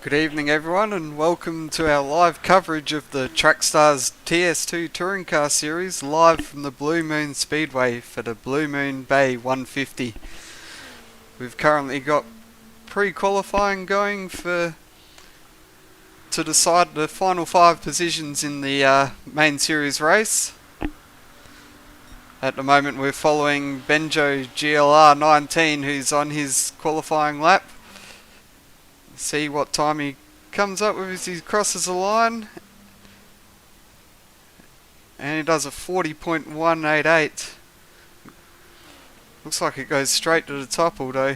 Good evening everyone and welcome to our live coverage of the Trackstars TS2 Touring Car Series live from the Blue Moon Speedway for the Blue Moon Bay 150. We've currently got pre-qualifying going to decide the final 5 positions in the main series race. At the moment we're following Benjo GLR 19 who's on his qualifying lap. See what time he comes up with as he crosses the line, and he does a 40.188. Looks like it goes straight to the top, although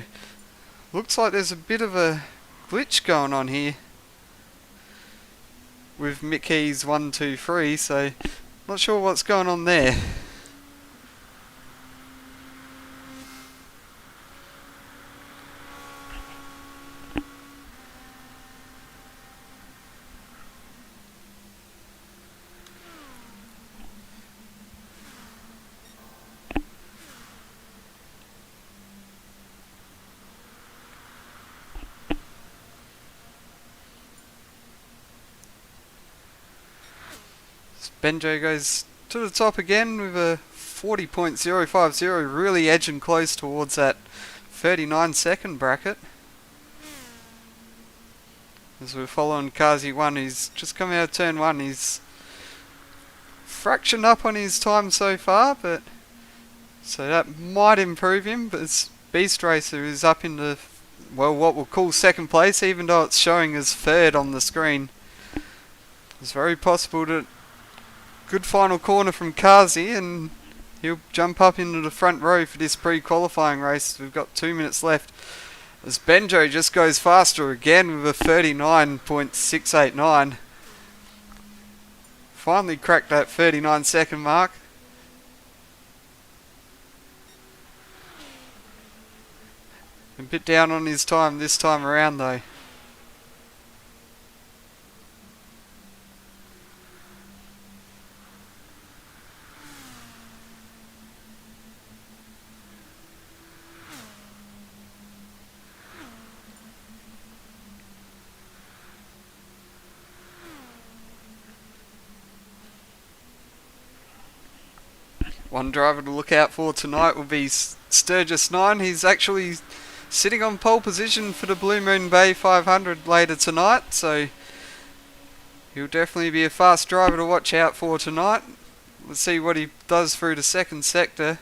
looks like there's a bit of a glitch going on here with Mickey's 123, so not sure what's going on there. Benjo goes to the top again with a 40.050, really edging close towards that 39-second bracket. As we're following Kazi 1, he's just come out of turn 1, he's fraction up on his time so far, but so that might improve him, but it's Beast Racer is up in the, well, what we'll call second place, even though it's showing as third on the screen. It's very possible that good final corner from Kazi and he'll jump up into the front row for this pre-qualifying race. We've got 2 minutes left as Benjo just goes faster again with a 39.689. Finally cracked that 39-second mark. A bit down on his time this time around though. One driver to look out for tonight will be Sturgis 9. He's actually sitting on pole position for the Blue Moon Bay 500 later tonight, so he'll definitely be a fast driver to watch out for tonight. Let's see what he does through the second sector.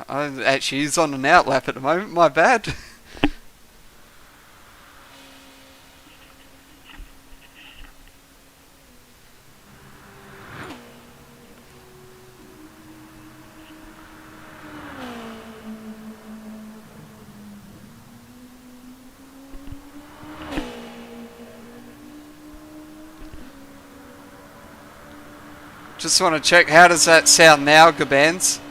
Actually, he's on an outlap at the moment, my bad. Just want to check, how does that sound now, Gabans?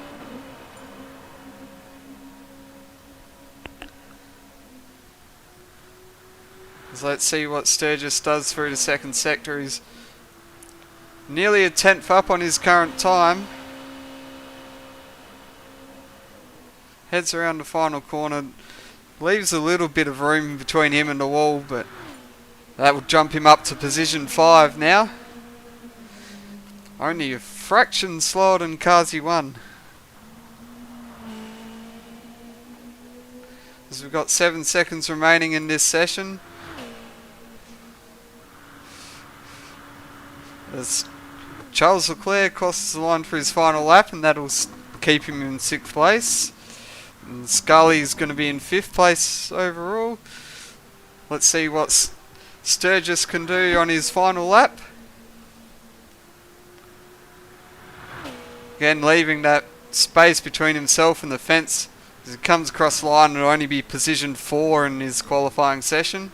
So let's see what Sturgis does through the second sector. He's nearly a tenth up on his current time. Heads around the final corner. Leaves a little bit of room between him and the wall, but that will jump him up to position 5 now. Only a fraction slower than Kazi 1. As we've got 7 seconds remaining in this session. As Charles Leclerc crosses the line for his final lap, and that'll keep him in 6th place. And Scully's going to be in 5th place overall. Let's see what Sturgis can do on his final lap. Again, leaving that space between himself and the fence. As he comes across the line, it'll only be position 4 in his qualifying session.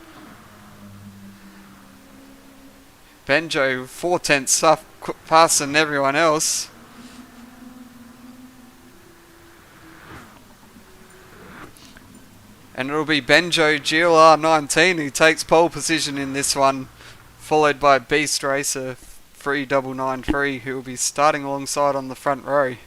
Benjo 4/10 up faster than everyone else. And it'll be Benjo GLR 19 who takes pole position in this one, followed by Beast Racer 3993 who will be starting alongside on the front row.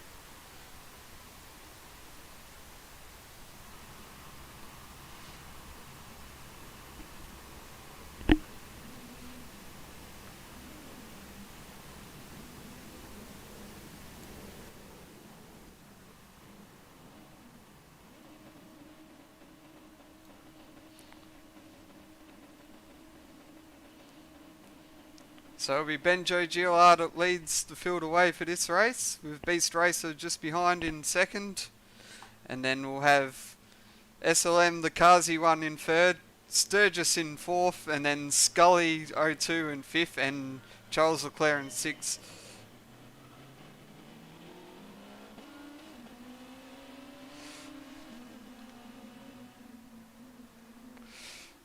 So it'll be Benjo GLR that leads the field away for this race, with Beast Racer just behind in second. And then we'll have SLM, the Kazi one, in third, Sturgis in fourth, and then Scully 02 in fifth, and Charles Leclerc in sixth.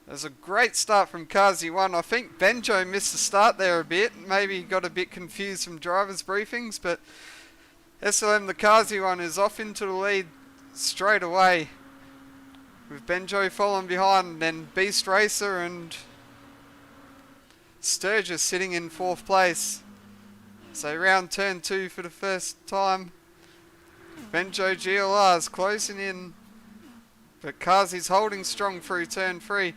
There's a great start from Kazi 1. I think Benjo missed the start there a bit. Maybe got a bit confused from drivers' briefings, but SLM, the Kazi 1, is off into the lead straight away, with Benjo following behind, then Beast Racer and Sturgis sitting in fourth place. So round turn 2 for the first time. Benjo GLR is closing in, but Kazi's holding strong through turn 3.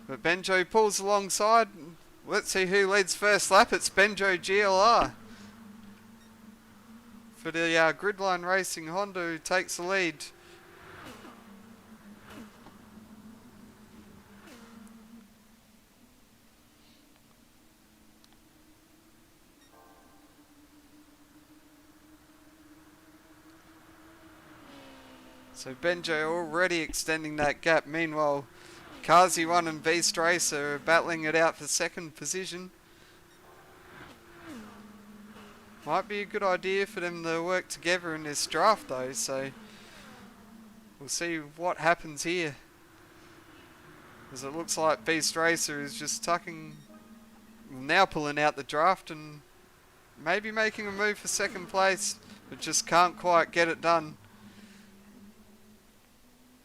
But Benjo pulls alongside. Let's see who leads first lap. It's Benjo GLR for the Gridline Racing Honda, who takes the lead. So Benjo already extending that gap. Meanwhile, Kazi 1 and Beast Racer are battling it out for second position. Might be a good idea for them to work together in this draft though, so we'll see what happens here. As it looks like Beast Racer is just now pulling out the draft and maybe making a move for second place, but just can't quite get it done.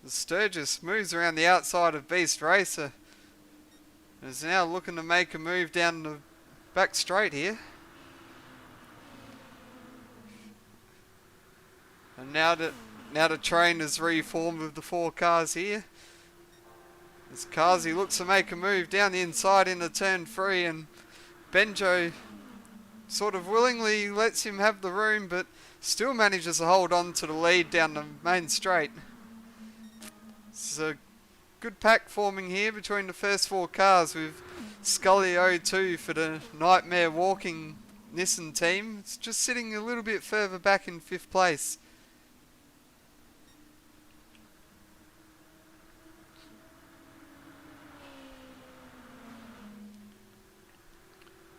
The Sturgis moves around the outside of Beast Racer and is now looking to make a move down the back straight here. And now the train is reformed with the 4 cars here. As Kazi looks to make a move down the inside into turn 3, and Benjo sort of willingly lets him have the room, but still manages to hold on to the lead down the main straight. It's a good pack forming here between the first 4 cars, with Scully 02 for the Nightmare Walking Nissan team. It's just sitting a little bit further back in 5th place.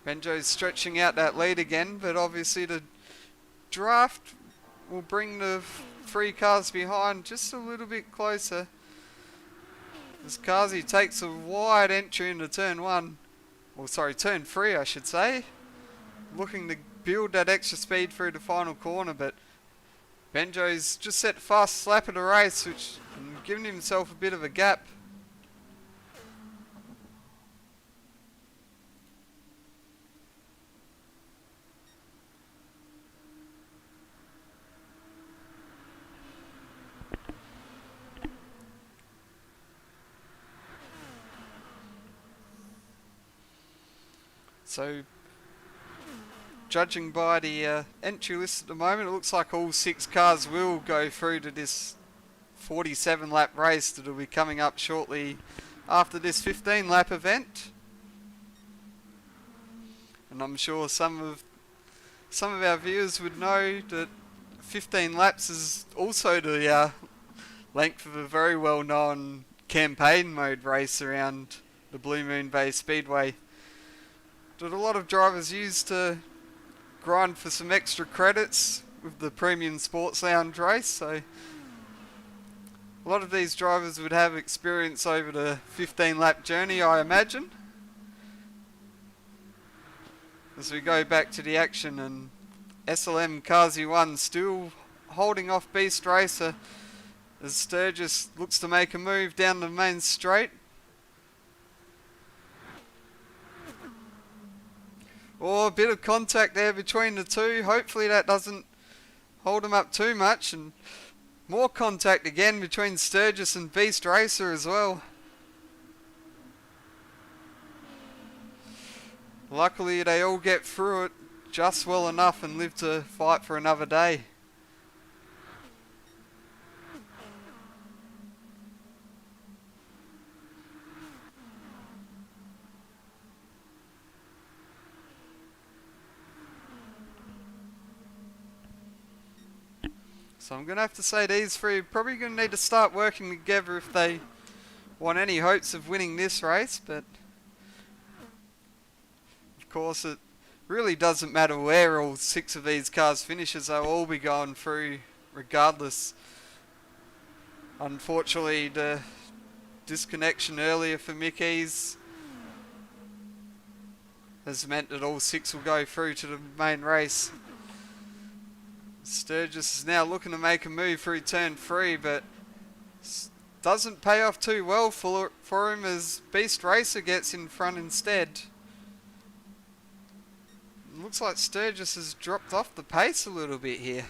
Benjo's stretching out that lead again, but obviously the draft will bring the 3 cars behind just a little bit closer. As Kazi takes a wide entry into turn 3 I should say, looking to build that extra speed through the final corner, but Benjo's just set the fastest lap of the race, which and giving himself a bit of a gap. So, judging by the entry list at the moment, it looks like all 6 cars will go through to this 47 lap race that will be coming up shortly after this 15 lap event. And I'm sure some of our viewers would know that 15 laps is also the length of a very well known campaign mode race around the Blue Moon Bay Speedway that a lot of drivers use to grind for some extra credits with the Premium Sports Lounge race. So a lot of these drivers would have experience over the 15 lap journey, I imagine. As we go back to the action, and SLM Kazi 1 still holding off Beast Racer as Sturgis looks to make a move down the main straight. Oh, a bit of contact there between the 2. Hopefully that doesn't hold them up too much. And more contact again between Sturgis and Beast Racer as well. Luckily they all get through it just well enough and live to fight for another day. So I'm going to have to say these three are probably going to need to start working together if they want any hopes of winning this race, but of course it really doesn't matter where all 6 of these cars finishes, they'll all be going through regardless. Unfortunately, the disconnection earlier for Mickey's has meant that all 6 will go through to the main race. Sturgis is now looking to make a move through turn 3, but doesn't pay off too well for him as Beast Racer gets in front instead. Looks like Sturgis has dropped off the pace a little bit here.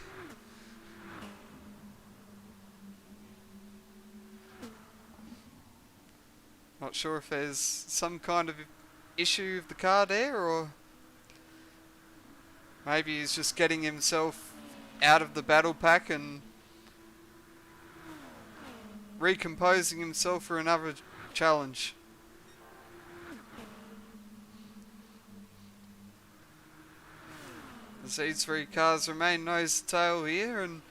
Not sure if there's some kind of issue with the car there, or maybe he's just getting himself out of the battle pack and recomposing himself for another challenge. As these 3 cars remain nose to tail here, and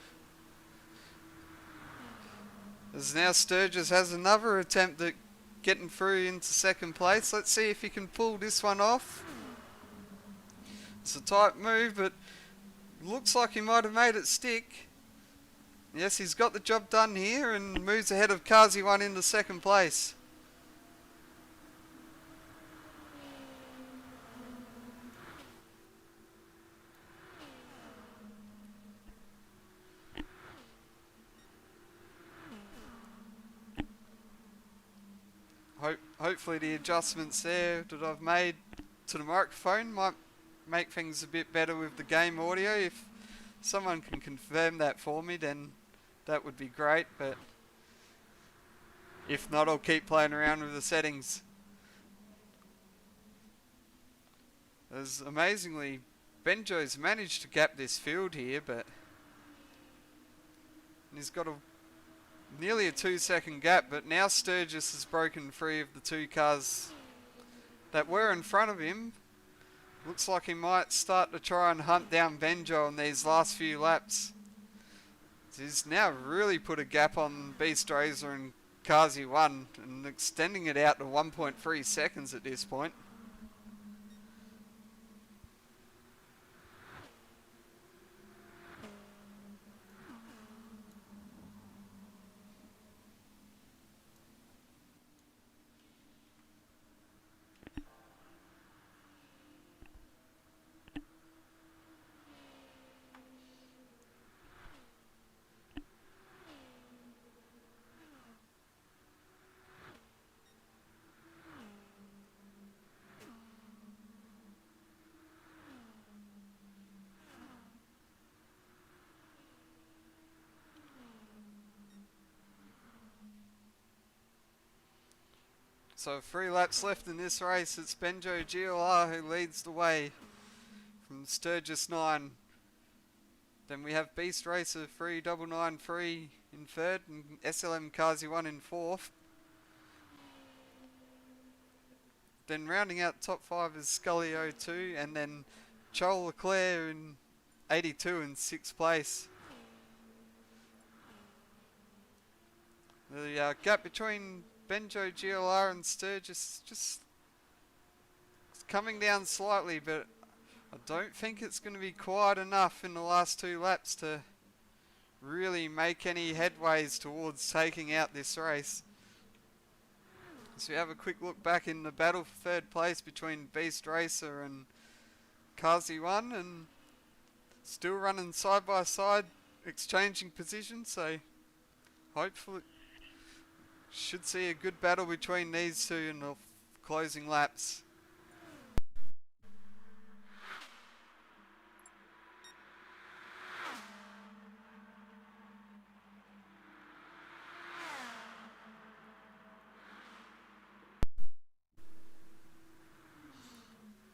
as now Sturgis has another attempt at getting through into second place. Let's see if he can pull this one off. It's a tight move, but looks like he might have made it stick. Yes, he's got the job done here and moves ahead of Kazi 1 into second place. Hopefully the adjustments there that I've made to the microphone might make things a bit better with the game audio. If someone can confirm that for me, then that would be great, but if not, I'll keep playing around with the settings. As amazingly, Benjo's managed to gap this field here, but he's got nearly a 2-second gap, but now Sturgis has broken free of the 2 cars that were in front of him. Looks like he might start to try and hunt down Benjo in these last few laps. He's now really put a gap on Beast Racer and Kazi 1 and extending it out to 1.3 seconds at this point. So 3 laps left in this race. It's Benjo GLR who leads the way from Sturgis 9. Then we have Beast Racer 3993 in 3rd and SLM Kazi 1 in 4th. Then rounding out top 5 is Scully 02 and then Charles Leclerc in 82 in 6th place. The gap between Benjo GLR and Sturgis just coming down slightly, but I don't think it's going to be quite enough in the last 2 laps to really make any headways towards taking out this race. So we have a quick look back in the battle for 3rd place between Beast Racer and Kazi 1, and still running side by side, exchanging positions, so hopefully should see a good battle between these 2 in the closing laps.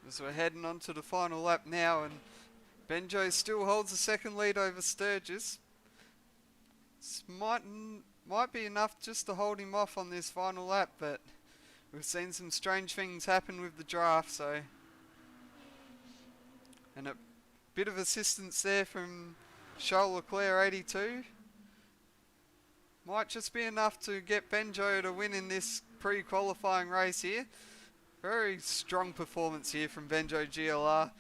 As we're heading on to the final lap now, and Benjo still holds the 2nd lead over Sturgis. This might be enough just to hold him off on this final lap, but we've seen some strange things happen with the draft, and a bit of assistance there from Charles Leclerc 82. Might just be enough to get Benjo to win in this pre-qualifying race here. Very strong performance here from Benjo GLR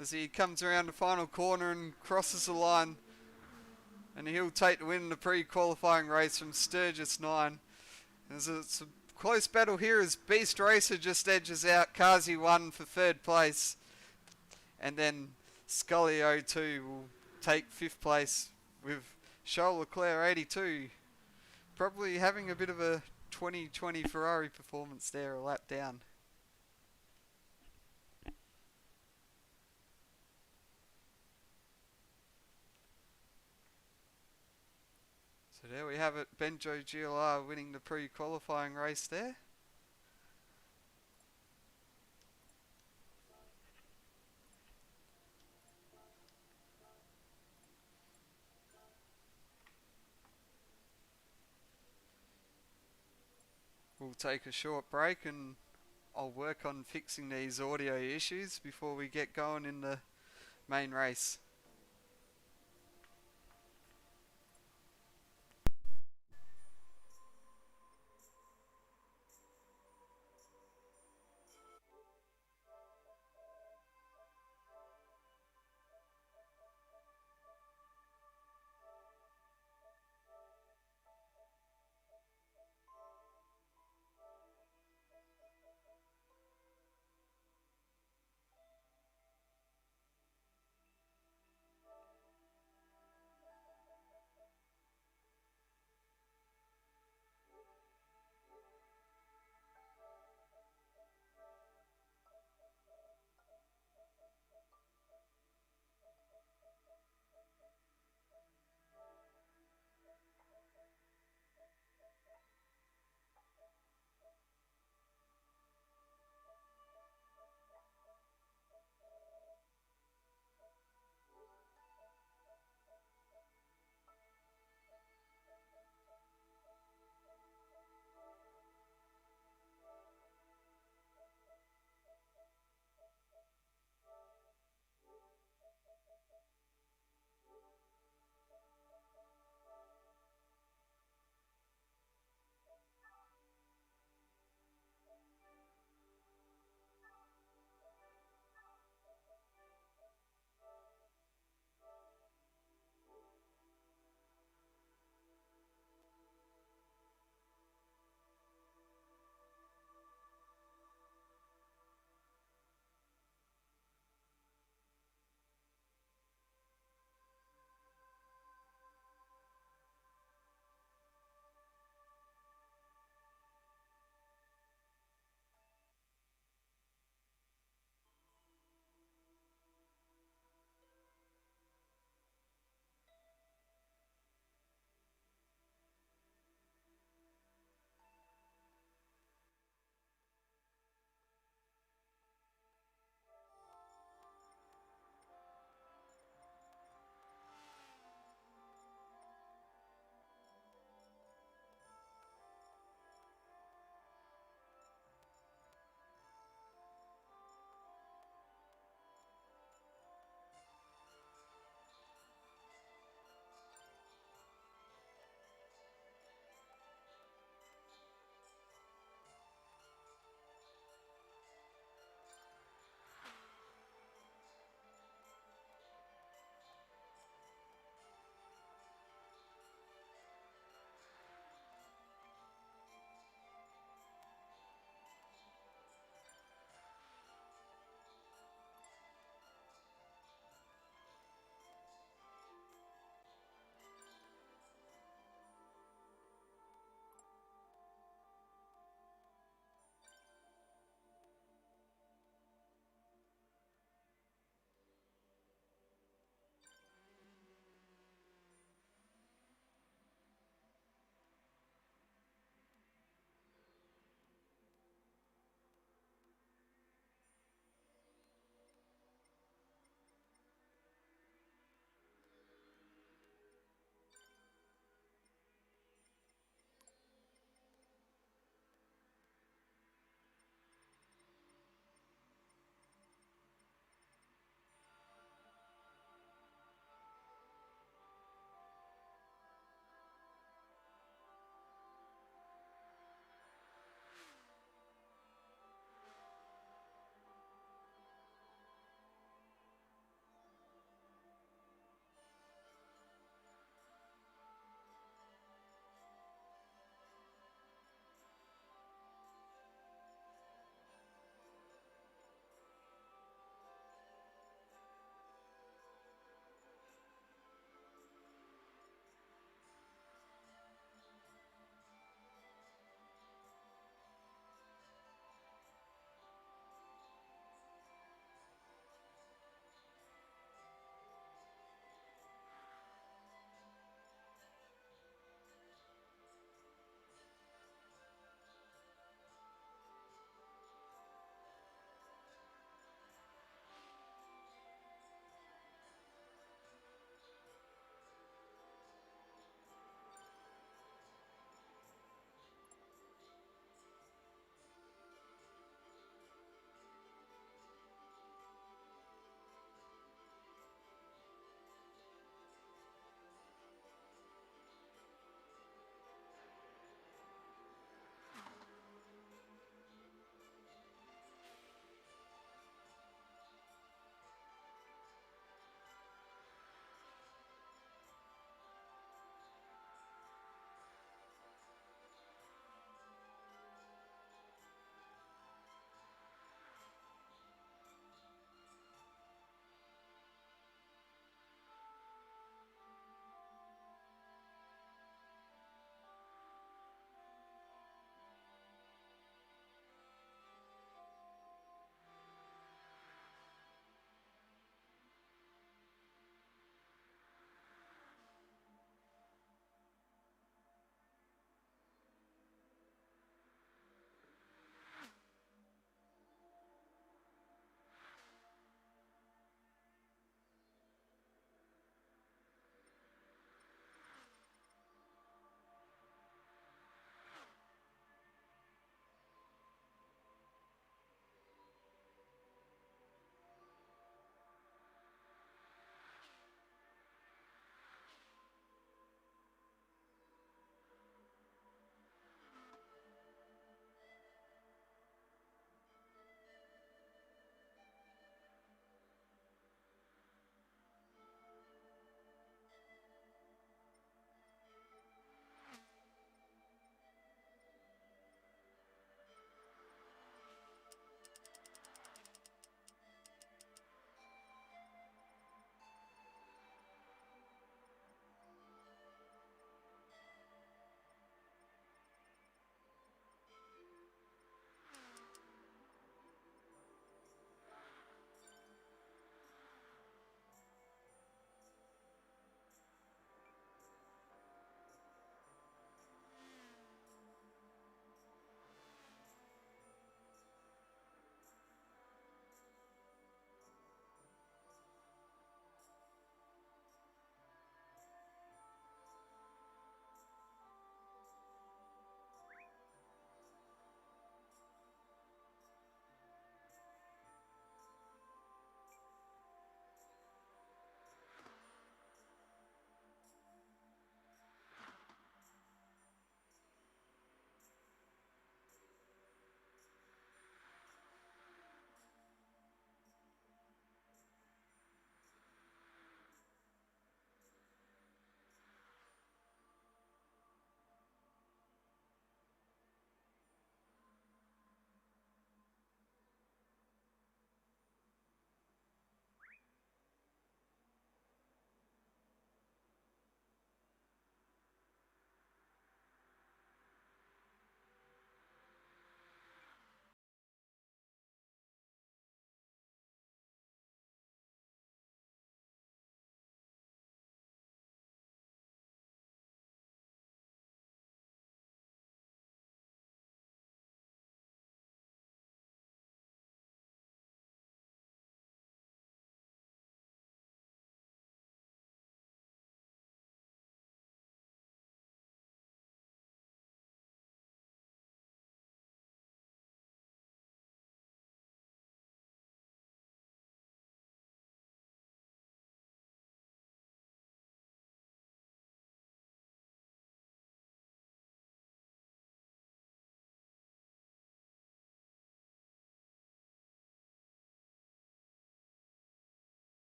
as he comes around the final corner and crosses the line, and he'll take the win in the pre-qualifying race from Sturgis 9. It's a close battle here as Beast Racer just edges out Kazi 1 for third place, and then Scully 02 will take fifth place with Charles Leclerc 82 probably having a bit of a 2020 Ferrari performance there, a lap down. So there we have it, Benjo GLR winning the pre-qualifying race there. We'll take a short break and I'll work on fixing these audio issues before we get going in the main race.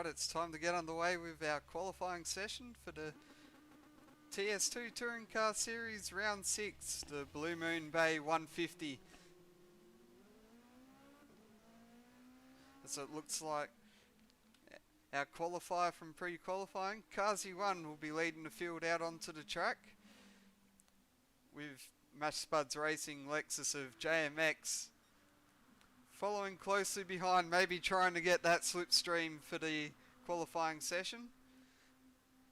it's time to get underway with our qualifying session for the TS2 Touring Car Series Round 6, the Blue Moon Bay 150. So it looks like our qualifier from pre-qualifying, Kazi 1 will be leading the field out onto the track, with Mash Spuds Racing Lexus of JMX following closely behind, maybe trying to get that slipstream for the qualifying session.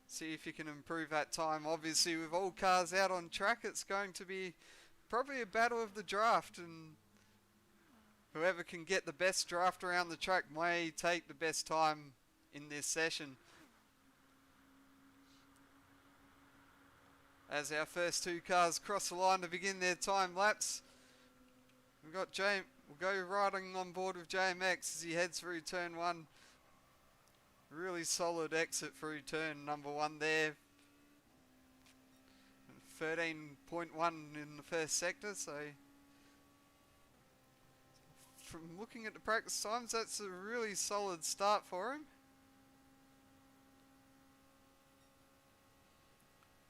See if you can improve that time. Obviously, with all cars out on track, it's going to be probably a battle of the draft, and whoever can get the best draft around the track may take the best time in this session. As our first two cars cross the line to begin their time laps, we've got we'll go riding on board with JMX as he heads through turn 1. Really solid exit through turn number 1 there. 13.1 in the first sector, so from looking at the practice times, that's a really solid start for him.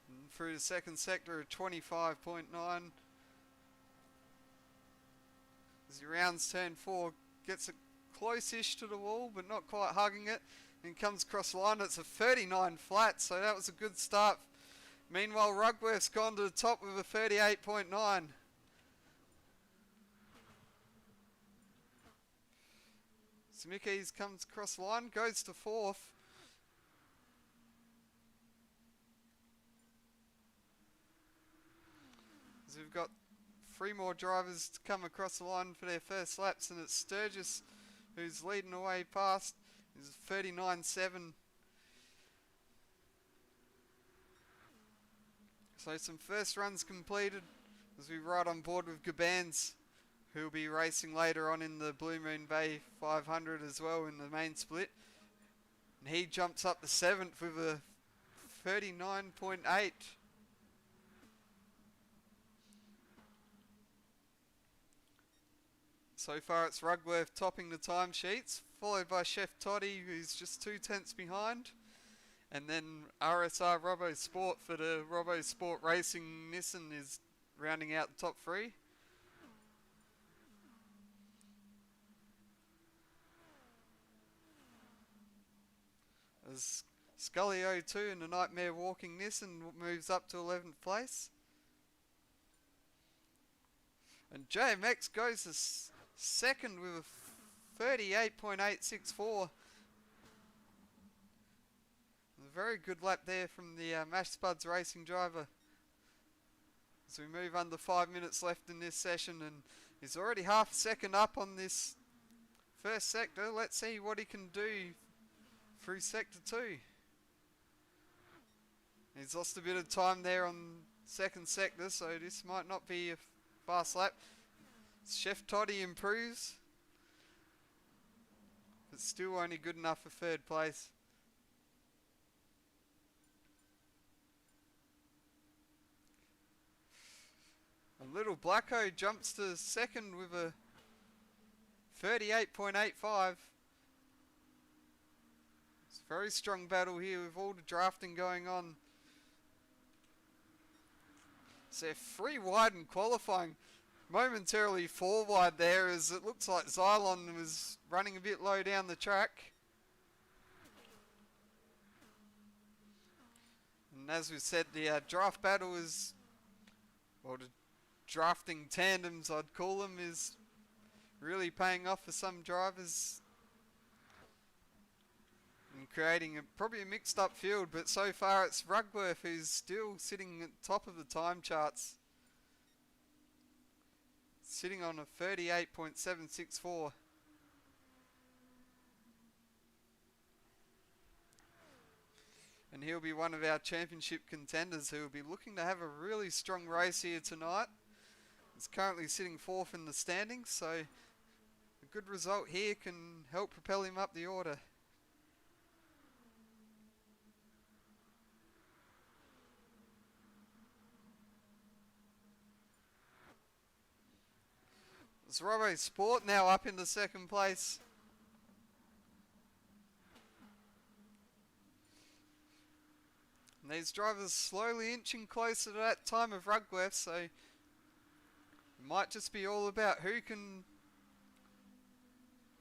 And through the second sector of 25.9. As he rounds turn 4, gets it close-ish to the wall, but not quite hugging it, and comes across the line. It's a 39 flat, so that was a good start. Meanwhile, Rugworth's gone to the top with a 38.9. Smickey's comes across the line, goes to 4th. As we've got 3 more drivers to come across the line for their first laps, and it's Sturgis who's leading away past. He's 39.7. So some first runs completed as we ride on board with Gabans, who will be racing later on in the Blue Moon Bay 500 as well in the main split. And he jumps up to 7th with a 39.8. So far it's Rugworth topping the timesheets, followed by Chef Toddy, who's just 2 tenths behind. And then RSR Robo Sport for the Robo Sport Racing Nissan is rounding out the top 3. As Scully 02 and the Nightmare Walking Nissan moves up to 11th place. And JMX goes to second with a 38.864. A very good lap there from the Mash Spuds Racing driver. As we move under 5 minutes left in this session, and he's already half a second up on this first sector. Let's see what he can do through sector 2. He's lost a bit of time there on second sector, so this might not be a fast lap. Chef Toddy improves, but still only good enough for 3rd place. And Little Blacko jumps to 2nd with a 38.85. It's a very strong battle here with all the drafting going on. So 3 wide in qualifying. Momentarily 4 wide there, as it looks like Xylon was running a bit low down the track. And as we said, the draft battle is, well, the drafting tandems I'd call them, is really paying off for some drivers and creating probably a mixed up field, but so far it's Rugworth who's still sitting at the top of the time charts, sitting on a 38.764. And he'll be one of our championship contenders who will be looking to have a really strong race here tonight. He's currently sitting 4th in the standings, so a good result here can help propel him up the order. It's Robo Sport now up into 2nd place. And these drivers slowly inching closer to that time of Rugworth, so it might just be all about who can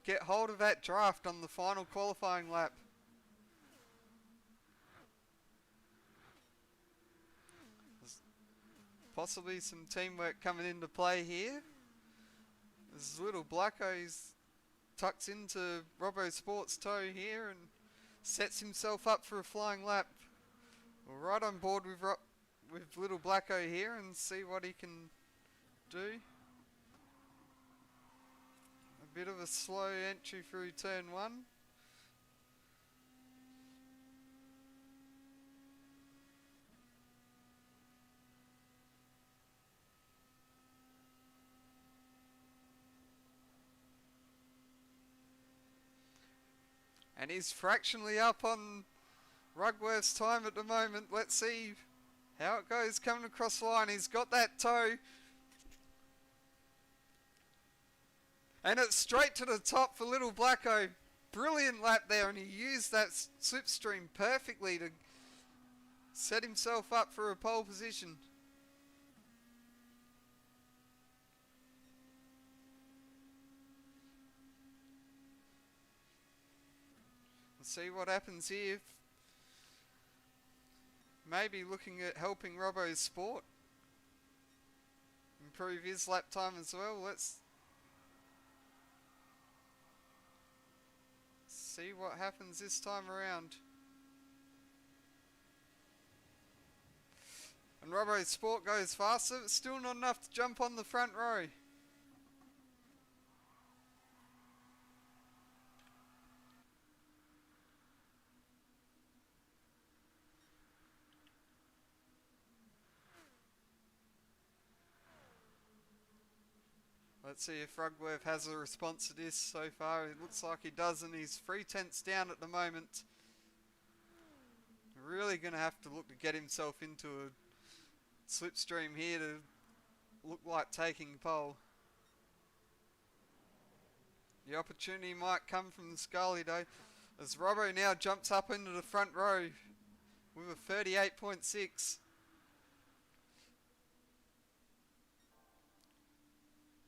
get hold of that draft on the final qualifying lap. There's possibly some teamwork coming into play here. As Little Blacko tucks into Robbo Sport's toe here and sets himself up for a flying lap. We're right on board with Little Blacko here and see what he can do. A bit of a slow entry through turn 1. And he's fractionally up on Rugworth's time at the moment. Let's see how it goes coming across the line. He's got that toe. And it's straight to the top for Little Blacko. Brilliant lap there, and he used that slipstream perfectly to set himself up for a pole position. Let's see what happens here. Maybe looking at helping Robbo Sport improve his lap time as well. Let's see what happens this time around. And Robbo Sport goes faster, but still not enough to jump on the front row. Let's see if Rugworth has a response to this so far. It looks like he does, and he's 3/10 down at the moment. Really going to have to look to get himself into a slipstream here to look like taking pole. The opportunity might come from the Scully though, as Robbo now jumps up into the front row with a 38.6.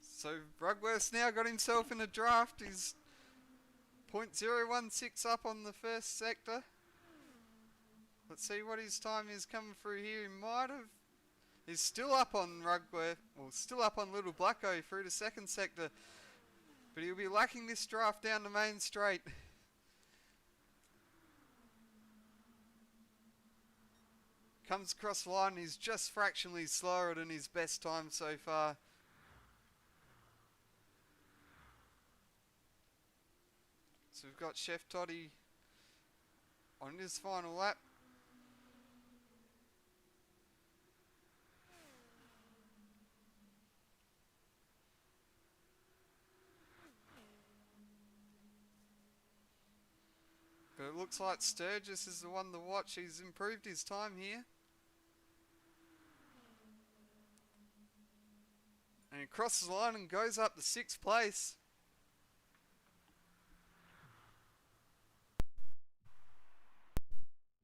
So Rugworth's now got himself in a draft. He's 0.016 up on the first sector. Let's see what his time is coming through here. He might have... He's still up on Rugworth, well, still up on Little Blacko through the second sector. But he'll be lacking this draft down the main straight. Comes across the line, he's just fractionally slower than his best time so far. So we've got Chef Toddy on his final lap. But it looks like Sturgis is the one to watch. He's improved his time here. And he crosses the line and goes up to 6th place.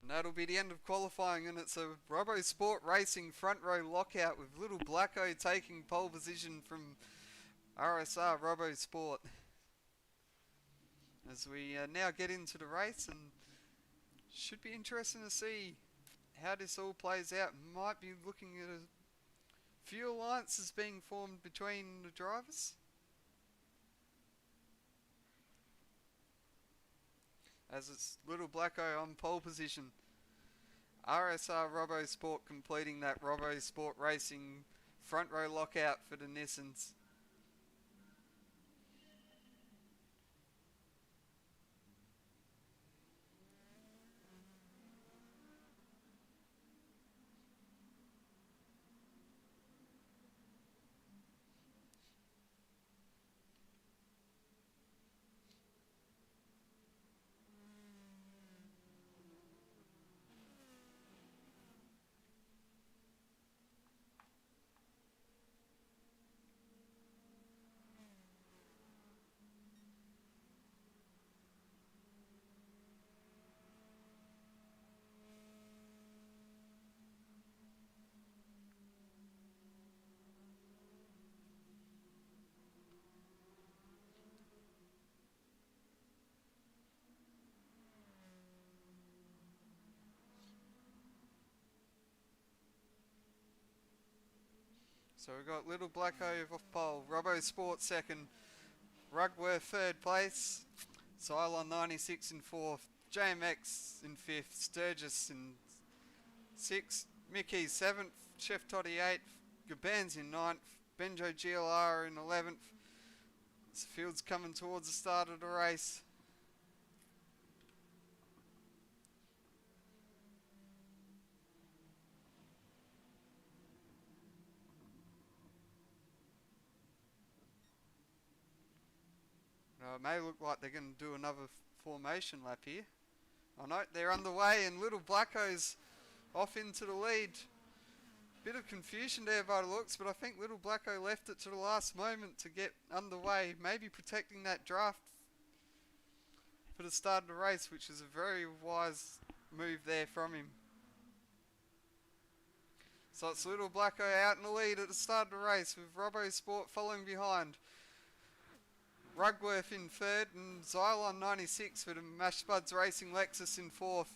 And that'll be the end of qualifying, and it's a Robbo Sport Racing front row lockout with Little Blacko taking pole position from RSR Robbo Sport. As we now get into the race, and should be interesting to see how this all plays out. Might be looking at a few alliances being formed between the drivers. As it's Little Blacko on pole position. RSR Robbo Sport completing that Robbo Sport Racing front row lockout for the Nissans. So we've got Little Black Ove off pole, Robbo Sport second, Rugworth third place, Cylon 96 in fourth, JMX in fifth, Sturgis in sixth, Mickey seventh, Chef Toddy eighth, Gabans in ninth, Benjo GLR in 11th. This field's coming towards the start of the race. Now it may look like they're going to do another formation lap here. I know they're underway and Little Blacko's off into the lead. Bit of confusion there by the looks, but I think Little Blacko left it to the last moment to get underway, maybe protecting that draft for the start of the race, which is a very wise move there from him. So it's Little Blacko out in the lead at the start of the race with Robbo Sport following behind. Rugworth in third and Xylon 96 with a Mash Spuds Racing Lexus in fourth.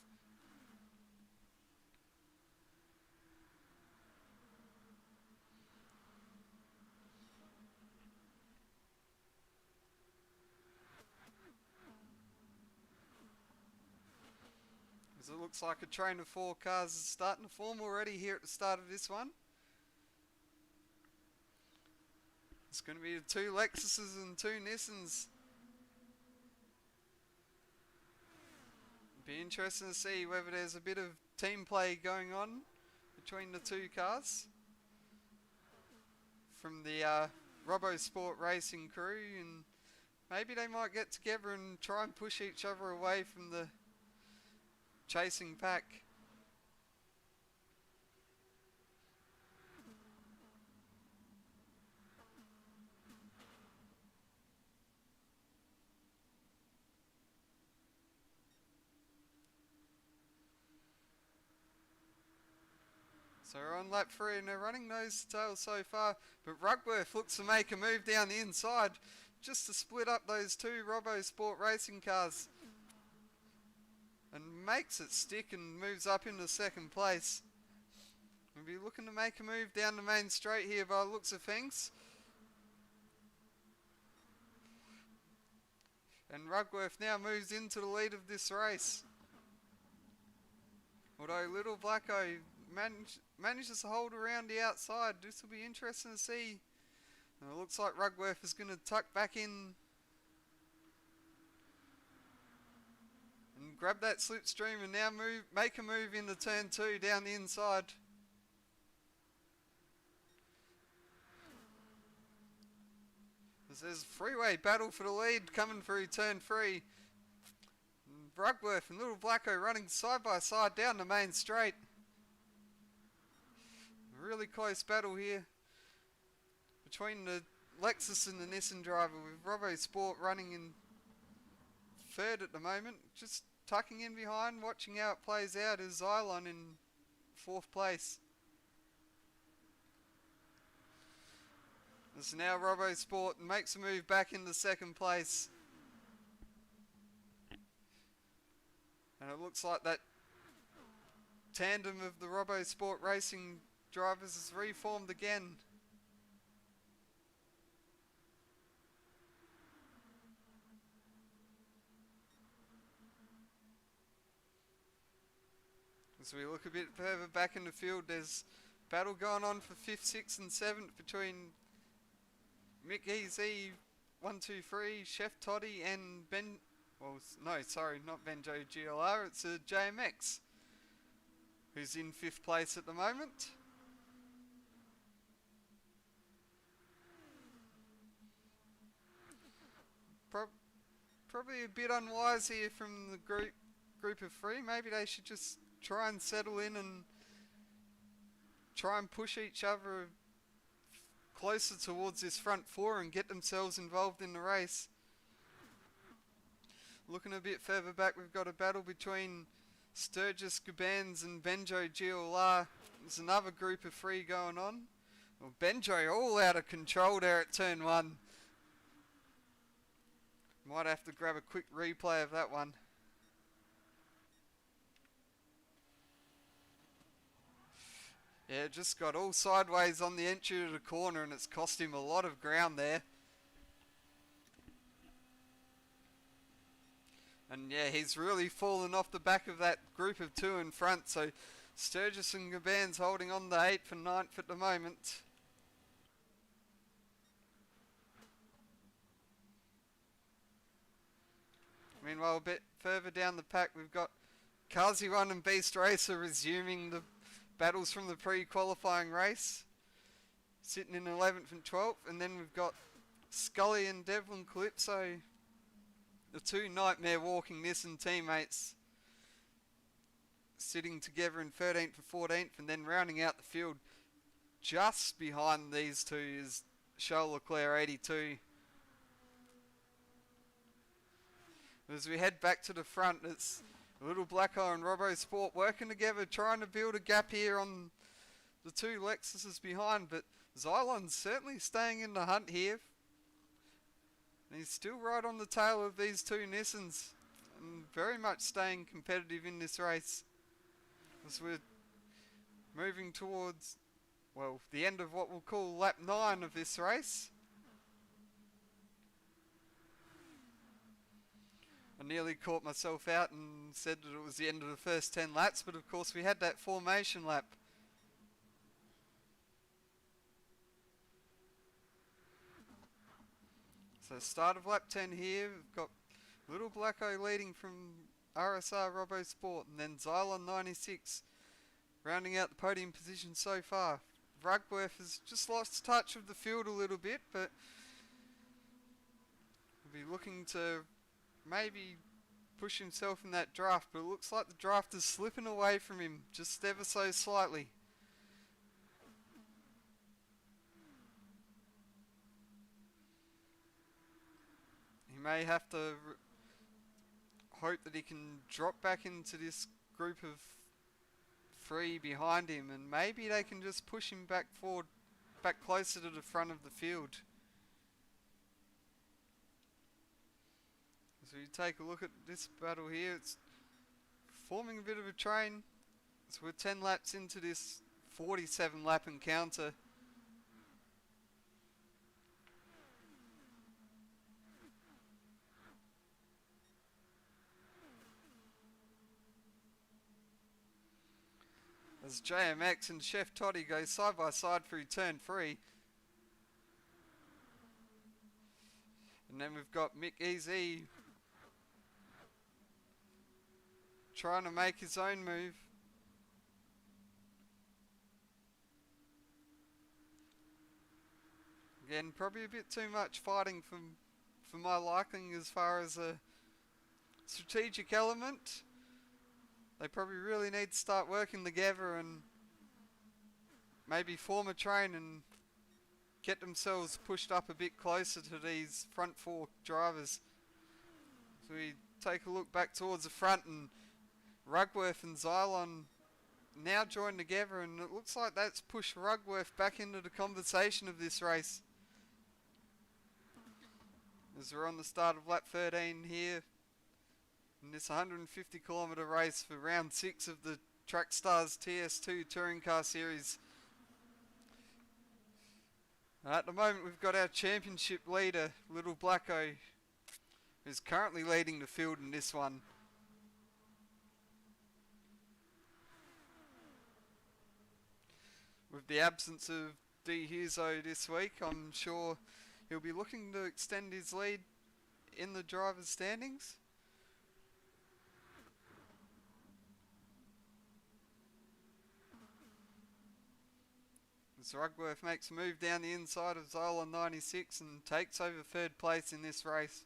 As it looks like a train of 4 cars is starting to form already here at the start of this one. It's going to be the 2 Lexuses and 2 Nissans. Be interesting to see whether there's a bit of team play going on between the 2 cars from the Robbo Sport Racing crew, and maybe they might get together and try and push each other away from the chasing pack. So we're on lap 3 and they're running nose to tail so far, but Rugworth looks to make a move down the inside just to split up those 2 Robbo Sport Racing cars and makes it stick and moves up into second place. We'll be looking to make a move down the main straight here by the looks of things. And Rugworth now moves into the lead of this race. Although Little Blacko manages to hold around the outside. This will be interesting to see. And it looks like Rugworth is going to tuck back in and grab that slipstream and now make a move into turn 2 down the inside. There's a freeway battle for the lead coming through turn 3. Rugworth and Little Blacko running side by side down the main straight. A really close battle here between the Lexus and the Nissan driver, with Robbo Sport running in third at the moment. Just tucking in behind, watching how it plays out, is Xylon in 4th place. As now Robbo Sport makes a move back into 2nd place. And it looks like that tandem of the Robbo Sport Racing drivers is reformed again. As we look a bit further back in the field, there's battle going on for 5th, 6th and 7th between Mick EZ 123, Chef Toddy and Ben... Well, no, sorry, not Benjo GLR, it's a JMX who's in 5th place at the moment. Probably a bit unwise here from the group of 3. Maybe they should just try and settle in and try and push each other closer towards this front 4 and get themselves involved in the race. Looking a bit further back, we've got a battle between Sturgis Gabans and Benjo GLR. There's another group of 3 going on. Well, Benjo all out of control there at turn 1. Might have to grab a quick replay of that one. Yeah, just got all sideways on the entry to the corner and it's cost him a lot of ground there. And yeah, he's really fallen off the back of that group of two in front, so Sturgis and Gaban's holding on to 8th and 9th at the moment. Meanwhile, a bit further down the pack, we've got Kazi1 and Beast Racer resuming the battles from the pre-qualifying race, sitting in 11th and 12th, and then we've got Scully and Devlin Calypso, the two Nightmare Walking Nissan teammates, sitting together in 13th and 14th, and then rounding out the field just behind these two is Charles Leclerc 82. As we head back to the front, it's Little Blacko and Robbo Sport working together, trying to build a gap here on the two Lexuses behind, but Xylon's certainly staying in the hunt here. And he's still right on the tail of these two Nissans, and very much staying competitive in this race. As we're moving towards, well, the end of what we'll call lap 9 of this race. I nearly caught myself out and said that it was the end of the first 10 laps, but of course we had that formation lap. So start of lap 10 here, we've got Little Blacko leading from RSR Robbo Sport, and then Xylon 96 rounding out the podium position so far. Rugworth has just lost touch of the field a little bit, but we'll be looking to maybe push himself in that draft, but it looks like the draft is slipping away from him just ever so slightly. He may have to hope that he can drop back into this group of 3 behind him, and maybe they can just push him back forward, back closer to the front of the field. So you take a look at this battle here, it's forming a bit of a train. So we're 10 laps into this 47 lap encounter. As JMX and Chef Toddy go side by side through turn 3. And then we've got Mick Easy trying to make his own move. Again, probably a bit too much fighting for my liking as far as a strategic element. They probably really need to start working together and maybe form a train and get themselves pushed up a bit closer to these front 4 drivers. So we take a look back towards the front, and Rugworth and Xylon now join together, and it looks like that's pushed Rugworth back into the conversation of this race. As we're on the start of lap 13 here in this 150 kilometre race for round 6 of the Trackstars TS2 Touring Car Series. At the moment we've got our championship leader, Little Blacko, who's currently leading the field in this one. With the absence of D. Huso this week, I'm sure he'll be looking to extend his lead in the drivers' standings. As Rugworth makes a move down the inside of Xylon 96 and takes over 3rd place in this race.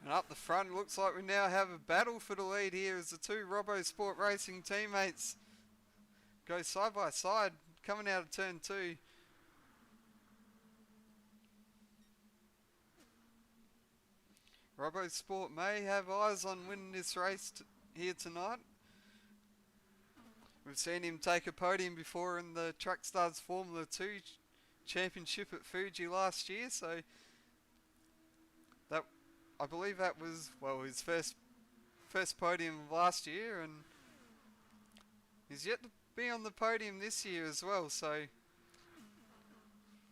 And up the front, it looks like we now have a battle for the lead here as the 2 Robbo Sport Racing teammates go side by side coming out of turn 2. Robbo Sport may have eyes on winning this race here tonight. We've seen him take a podium before in the Trackstars Formula 2 Championship at Fuji last year, so I believe that was, well, his first podium of last year, and he's yet to be on the podium this year as well, so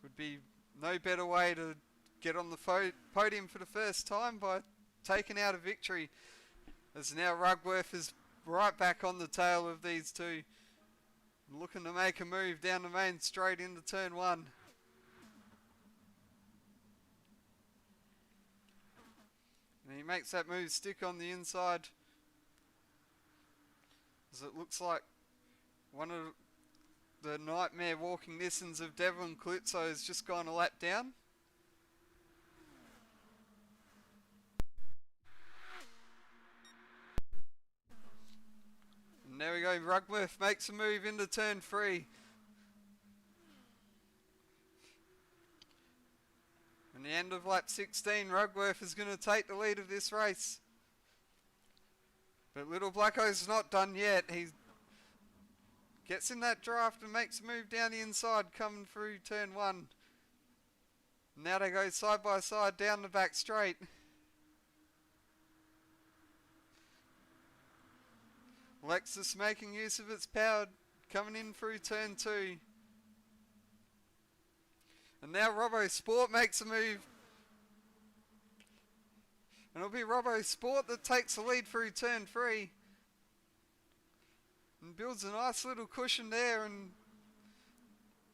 would be no better way to get on the podium for the first time by taking out a victory, as now Rugworth is right back on the tail of these two, looking to make a move down the main straight into turn 1. And he makes that move stick on the inside, as it looks like one of the nightmare walking distance of Devlin Calypso has just gone a lap down. And there we go, Rugworth makes a move into turn 3. And the end of lap 16, Rugworth is going to take the lead of this race. But Little Blacko's not done yet. He gets in that draft and makes a move down the inside, coming through turn 1. Now they go side by side down the back straight. Lexus making use of its power, coming in through turn 2. And now Robbo Sport makes a move. And it'll be Robbo Sport that takes the lead through turn 3. And builds a nice little cushion there, and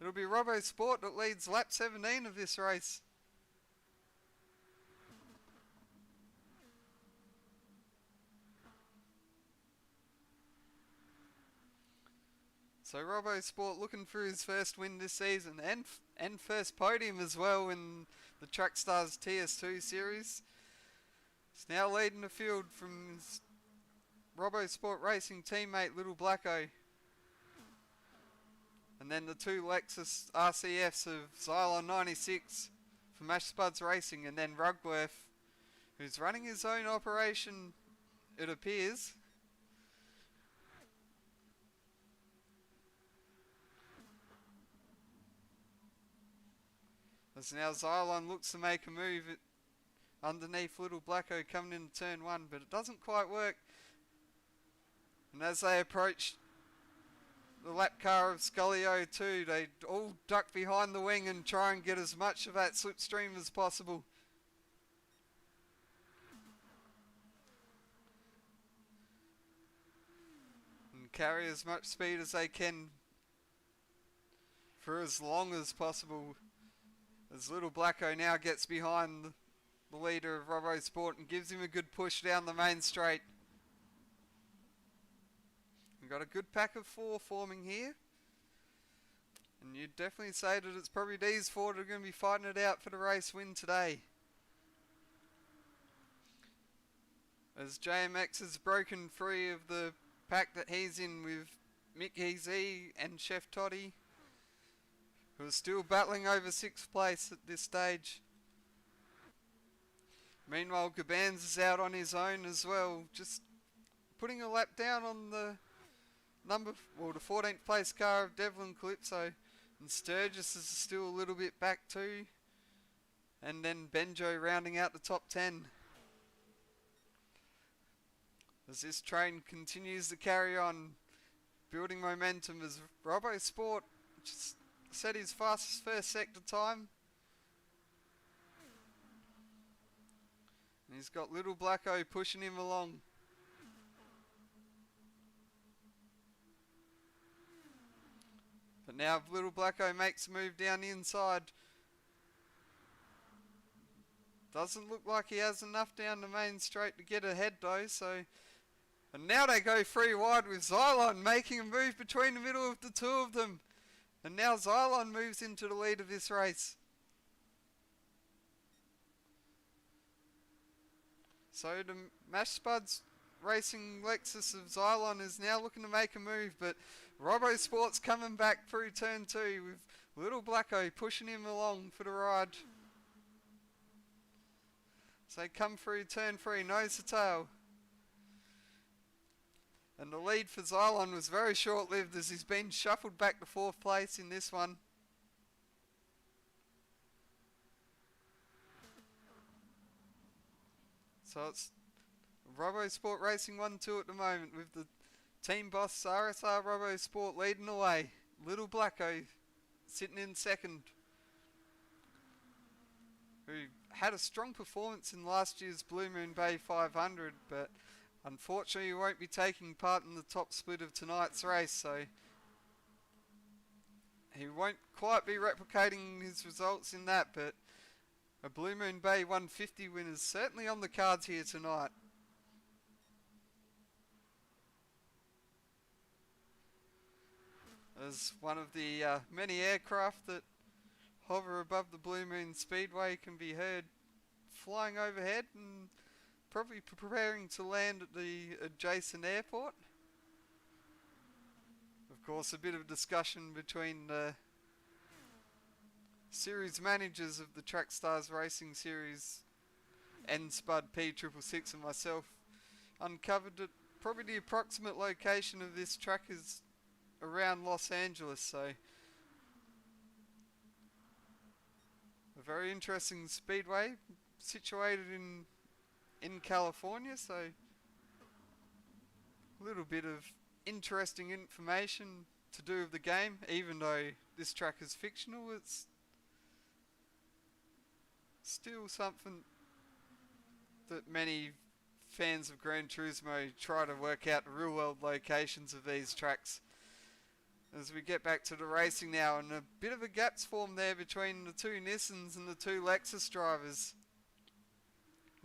it'll be Robbo Sport that leads lap 17 of this race. So Robbo Sport looking for his first win this season, and first podium as well in the Trackstars TS2 series. He's now leading the field from his Robbo Sport Racing teammate Little Blacko. And then the two Lexus RCFs of Xylon 96 from Ash Spuds Racing, and then Rugworth, who's running his own operation, it appears. As now Xylon looks to make a move underneath Little Blacko coming into turn 1, but it doesn't quite work. And as they approach the lap car of Scullio 2, they all duck behind the wing and try and get as much of that slipstream as possible. And carry as much speed as they can for as long as possible. As Little Blacko now gets behind the leader of Robbo Sport and gives him a good push down the main straight. We've got a good pack of 4 forming here. And you'd definitely say that it's probably these 4 that are going to be fighting it out for the race win today. As JMX has broken free of the pack that he's in with Mick EZ and Chef Toddy, who are still battling over 6th place at this stage. Meanwhile, Gabans is out on his own as well, just putting a lap down on the the 14th place car of Devlin Calypso. And Sturgis is still a little bit back too. And then Benjo rounding out the top 10. As this train continues to carry on, building momentum, as Robbo Sport just set his fastest first sector time. And he's got Little Blacko pushing him along. But now Little Blacko makes a move down the inside. Doesn't look like he has enough down the main straight to get ahead though, so... And now they go 3 wide with Xylon making a move between the middle of the 2 of them. And now Xylon moves into the lead of this race. So the Mash Spuds Racing Lexus of Xylon is now looking to make a move, but Robbo Sport's coming back through turn 2 with Little Blacko pushing him along for the ride. So they come through turn 3, nose to tail. And the lead for Xylon was very short-lived, as he's been shuffled back to 4th place in this one. So it's Robosport Racing 1-2 at the moment, with the team boss RSR Robosport leading the way. Little Blacko sitting in second, who had a strong performance in last year's Blue Moon Bay 500, but unfortunately he won't be taking part in the top split of tonight's race, so he won't quite be replicating his results in that, but a Blue Moon Bay 150 win is certainly on the cards here tonight. As one of the many aircraft that hover above the Blue Moon Speedway can be heard flying overhead and probably preparing to land at the adjacent airport. Of course, a bit of discussion between the series managers of the Trackstars Racing Series, NSPUD P666 and myself, uncovered that probably the approximate location of this track is around Los Angeles, so a very interesting speedway situated in California, so a little bit of interesting information to do with the game. Even though this track is fictional, it's still something that many fans of Gran Turismo try to work out the real world locations of these tracks. As we get back to the racing now, and a bit of a gap's formed there between the two Nissans and the two Lexus drivers.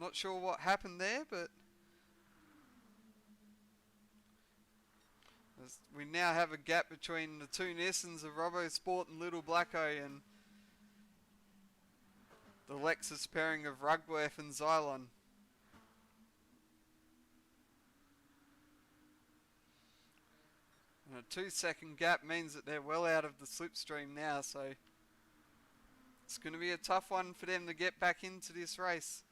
Not sure what happened there, but as we now have a gap between the two Nissans of Robosport and Little Blacko, and the Lexus pairing of Rugworth and Xylon. And a 2-second gap means that they're well out of the slipstream now, so it's going to be a tough one for them to get back into this race.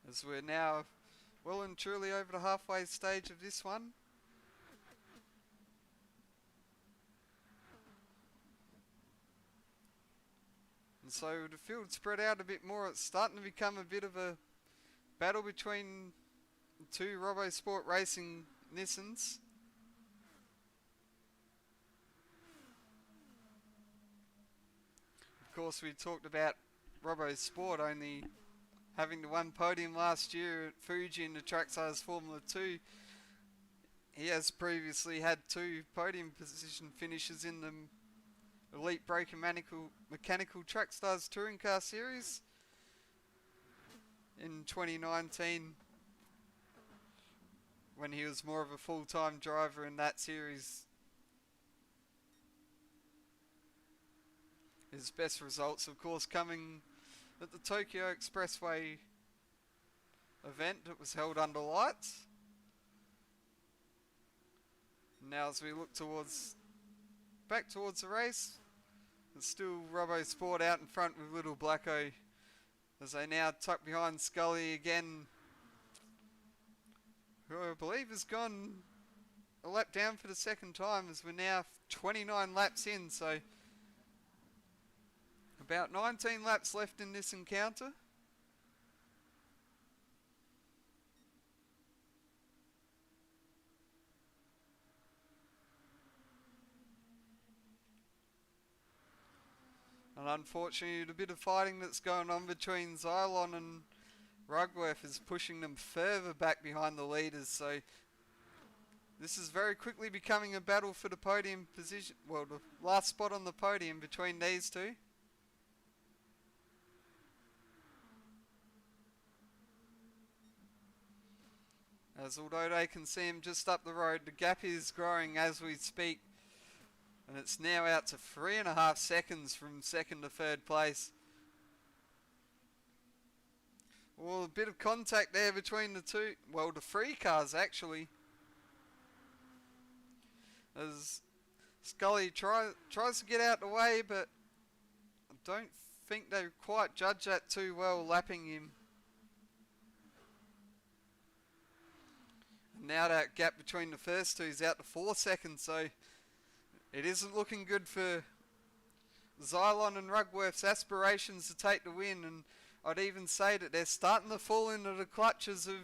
As we're now well and truly over the halfway stage of this one. And so the field spread out a bit more. It's starting to become a bit of a battle between the two Robosport Racing Nissans. Of course, we talked about Robosport only having the one podium last year at Fuji in the Trackstars Formula 2. He has previously had 2 podium position finishes in the Elite Breaker Mechanical Trackstars Touring Car Series in 2019, when he was more of a full-time driver in that series. His best results, of course, coming at the Tokyo Expressway event that was held under lights. Now as we look back towards the race, it's still Robosport out in front with Little Blacko, as they now tuck behind Scully again, who I believe has gone a lap down for the second time, as we're now 29 laps in, so about 19 laps left in this encounter. And unfortunately, the bit of fighting that's going on between Xylon and Rugworth is pushing them further back behind the leaders, so this is very quickly becoming a battle for the podium position, well, the last spot on the podium between these two. As although they can see him just up the road, the gap is growing as we speak, and it's now out to 3.5 seconds from second to third place. Well, a bit of contact there between the two, well, the 3 cars actually, as Scully tries to get out the way, but I don't think they quite judge that too well, lapping him. Now that gap between the first two is out to 4 seconds, so it isn't looking good for Xylon and Rugworth's aspirations to take the win, and I'd even say that they're starting to fall into the clutches of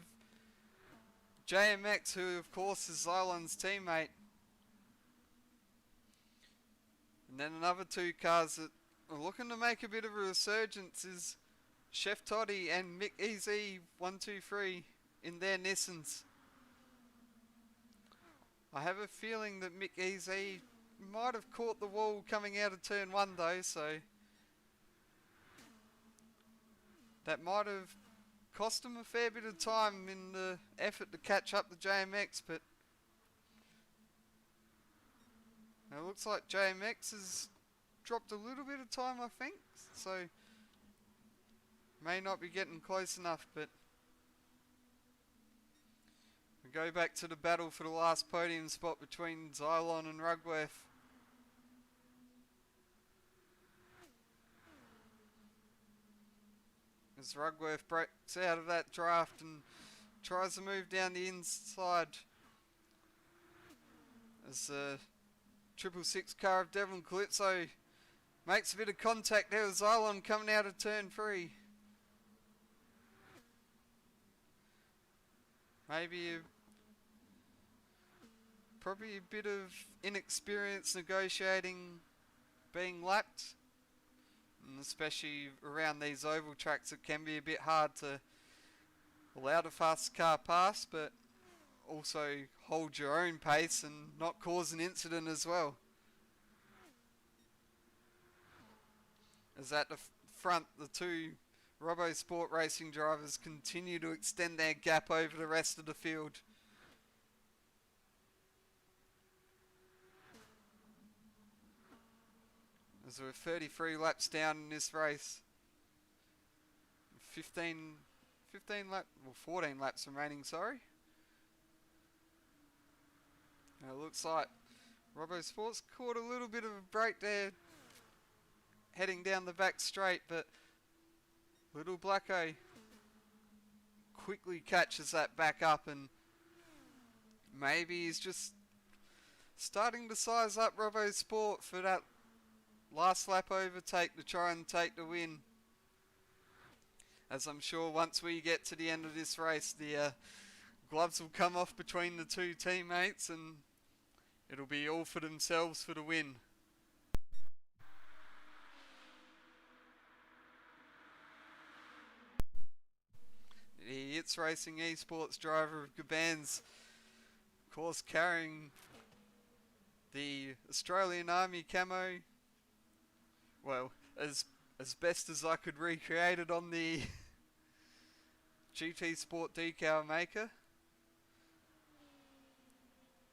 JMX, who of course is Xylon's teammate. And then another two cars that are looking to make a bit of a resurgence is Chef Toddy and Mick Easy 123 in their Nissans. I have a feeling that Mick Easy might have caught the wall coming out of turn 1 though, so that might have cost him a fair bit of time in the effort to catch up to JMX, but it looks like JMX has dropped a little bit of time, I think, so may not be getting close enough. But we go back to the battle for the last podium spot between Xylon and Rugworth. As Rugworth breaks out of that draft and tries to move down the inside, as the 666 car of Devlin Calypso makes a bit of contact there with Xylon coming out of turn 3. Probably a bit of inexperience negotiating being lapped, and especially around these oval tracks it can be a bit hard to allow the fast car past, but also hold your own pace and not cause an incident as well. As at the front, the two Robbo Sport racing drivers continue to extend their gap over the rest of the field. As we're 33 laps down in this race, 14 laps remaining, sorry. And it looks like Robbo Sports caught a little bit of a break there heading down the back straight, but Little Blacko quickly catches that back up, and maybe he's just starting to size up Robbo Sport for that last lap overtake to try and take the win. As I'm sure once we get to the end of this race, the gloves will come off between the two teammates and it'll be all for themselves for the win. The It's Racing Esports driver of Gabans, of course, carrying the Australian Army camo. Well, as best as I could recreate it on the GT Sport decal maker.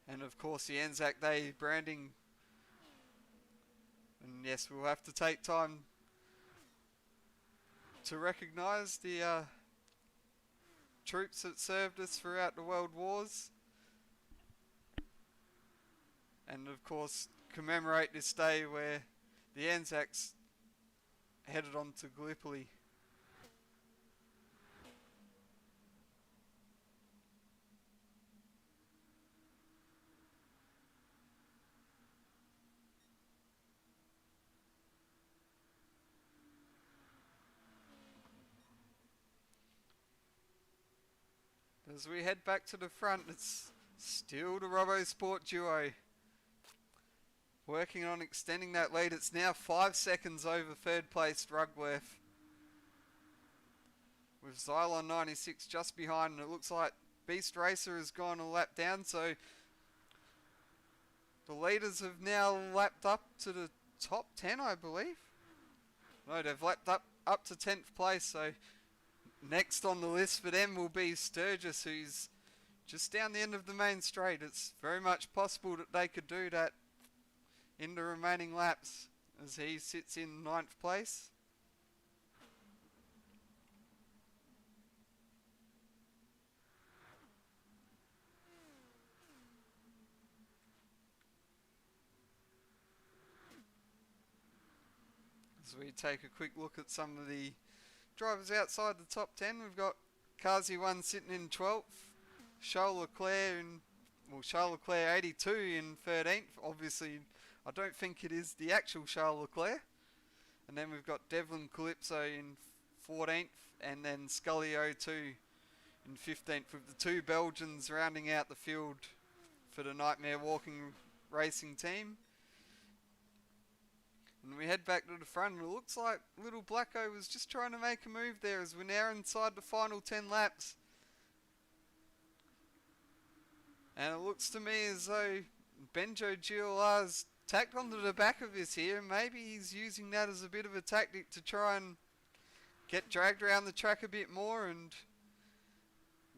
And of course the Anzac Day branding. And yes, we'll have to take time to recognise the troops that served us throughout the World Wars. And of course commemorate this day where the Anzacs headed on to Gallipoli. As we head back to the front, it's still the Robbo Sport duo working on extending that lead. It's now 5 seconds over third placed Rugworth, with Xylon 96 just behind, and it looks like Beast Racer has gone a lap down, so the leaders have now lapped up to the top 10, I believe. No, they've lapped up to 10th place, so next on the list for them will be Sturgis, who's just down the end of the main straight. It's very much possible that they could do that in the remaining laps, as he sits in 9th place. As we take a quick look at some of the drivers outside the top 10, we've got Kazi 1 sitting in 12th, Charles Leclerc 82 in 13th. Obviously, I don't think it is the actual Charles Leclerc. And then we've got Devlin Calypso in 14th, and then Scully 02 in 15th, with the two Belgians rounding out the field for the Nightmare Walking Racing team. And we head back to the front, and it looks like Little Blacko was just trying to make a move there, as we're now inside the final 10 laps. And it looks to me as though Benjo GLR's tacked onto the back of this here. Maybe he's using that as a bit of a tactic to try and get dragged around the track a bit more, and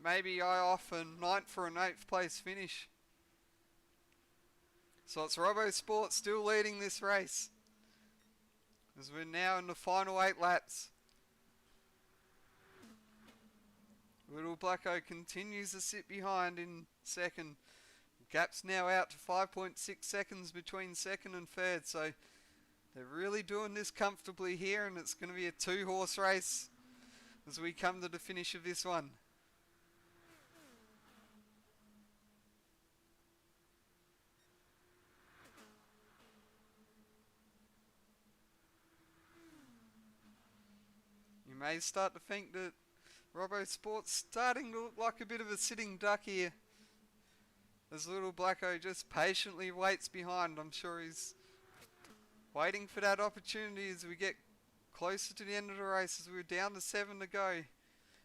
maybe eye off a 9th or an 8th place finish. So it's Robbo Sport still leading this race, as we're now in the final 8 laps. Little Blacko continues to sit behind in second. Gap's now out to 5.6 seconds between second and third, so they're really doing this comfortably here, and it's going to be a 2-horse race as we come to the finish of this one. You may start to think that Robbo Sport's starting to look like a bit of a sitting duck here, as Little Blacko just patiently waits behind. I'm sure he's waiting for that opportunity as we get closer to the end of the race, as we're down to 7 to go,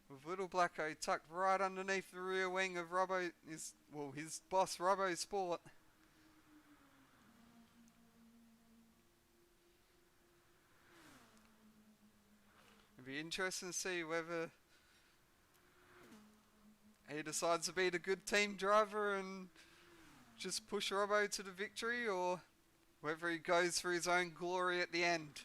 with Little Blacko tucked right underneath the rear wing of his boss Robbo Sport. It'd be interesting to see whether he decides to be the good team driver and just push Robbo to the victory, or whether he goes for his own glory at the end.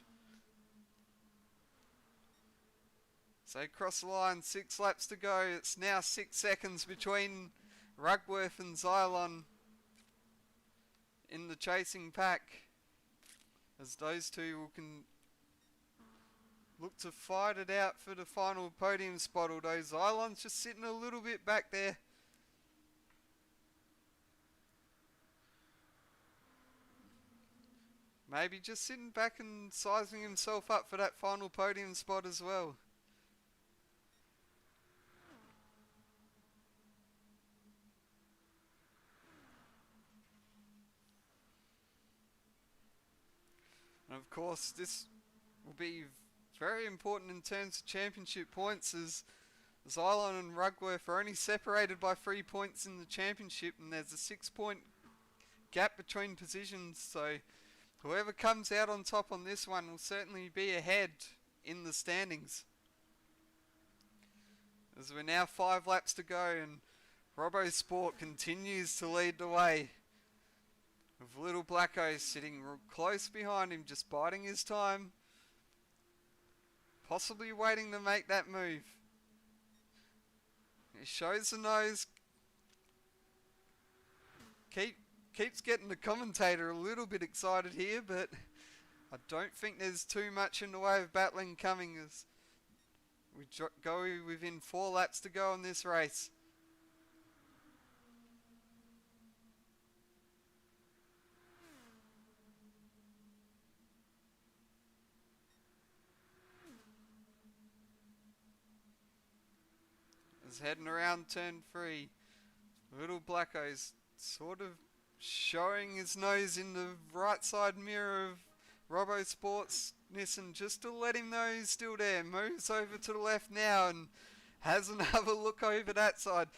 So cross the line, 6 laps to go. It's now 6 seconds between Rugworth and Xylon in the chasing pack, as those two can look to fight it out for the final podium spot, although Xylon's just sitting a little bit back there. Maybe just sitting back and sizing himself up for that final podium spot as well. And of course, this will be very important in terms of championship points, as Xylon and Rugworth are only separated by 3 points in the championship, and there's a 6-point gap between positions, so whoever comes out on top on this one will certainly be ahead in the standings. As we're now 5 laps to go, and Robbo Sport continues to lead the way, with Little Blacko sitting close behind him, just biding his time, possibly waiting to make that move. He shows the nose, keeps getting the commentator a little bit excited here, but I don't think there's too much in the way of battling coming, as we go within 4 laps to go in this race. Is heading around turn 3. Little Blacko's sort of showing his nose in the right side mirror of Robbo Sports Nissan, just to let him know he's still there. Moves over to the left now and has another look over that side.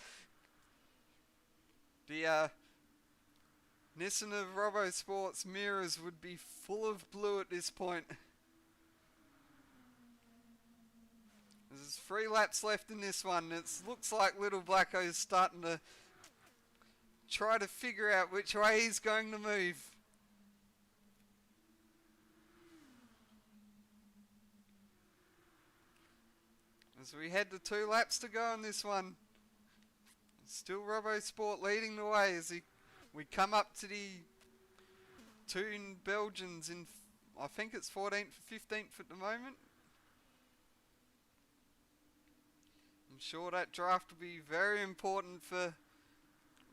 The Nissan of Robbo Sports mirrors would be full of blue at this point. There's 3 laps left in this one. It looks like Little Blacko is starting to try to figure out which way he's going to move. As we head to 2 laps to go on this one, still Robbo Sport leading the way as we come up to the 2 Belgians in, I think it's 14th or 15th at the moment. I'm sure that draft will be very important for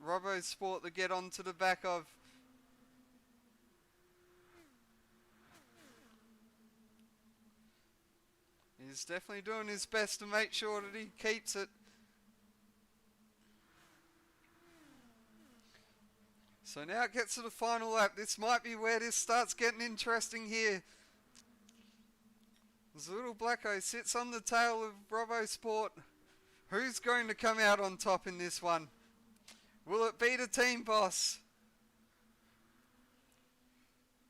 Robbo Sport to get onto the back of. He's definitely doing his best to make sure that he keeps it. So now it gets to the final lap. This might be where this starts getting interesting here. As Little Blacko sits on the tail of Robbo Sport. Who's going to come out on top in this one? Will it be the team boss?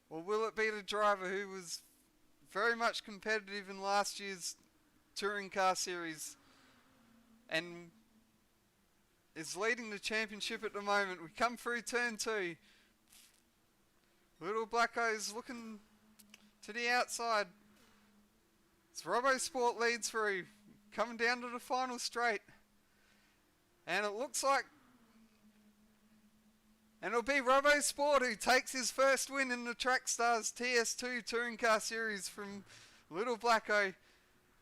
Or will it be the driver who was very much competitive in last year's Touring Car Series and is leading the championship at the moment? We come through turn 2. Little Blacko's looking to the outside. It's Robbo Sport leads through, coming down to the final straight. And it looks like, and it'll be Robbo Sport who takes his first win in the Trackstars TS2 Touring Car Series from Little Blacko.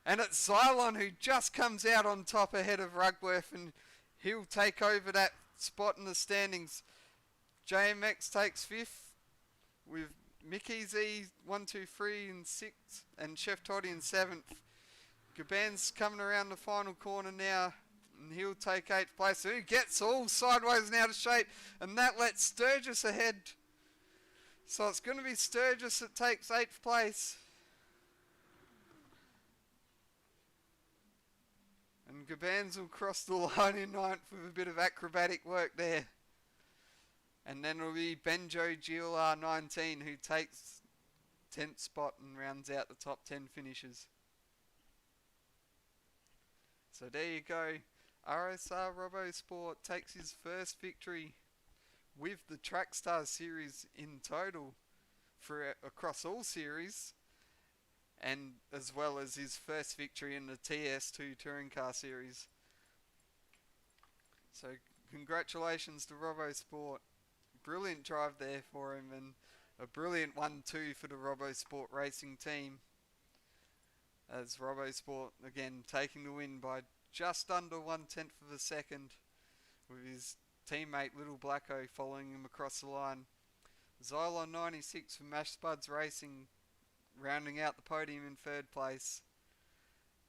And it's Xylon who just comes out on top ahead of Rugworth, and he'll take over that spot in the standings. JMX takes 5th with Mickey Z 1, 2, 3 and 6, and Chef Toddy in 7th. Gaban's coming around the final corner now, and he'll take 8th place. He gets all sideways and out of shape, and that lets Sturgis ahead. So it's going to be Sturgis that takes 8th place. And Gabans will cross the line in 9th with a bit of acrobatic work there. And then it'll be Benjo GLR 19 who takes 10th spot and rounds out the top 10 finishes. So there you go. RSR Robbo Sport takes his first victory with the Trackstar series in total for across all series, and as well as his first victory in the TS2 Touring Car Series. So congratulations to Robbo Sport. Brilliant drive there for him, and a brilliant 1-2 for the Robbo Sport racing team. As Robbo Sport again taking the win by just under 1/10 of a second, with his teammate Little Blacko following him across the line. Xylon 96 for Mash Spuds Racing rounding out the podium in 3rd place.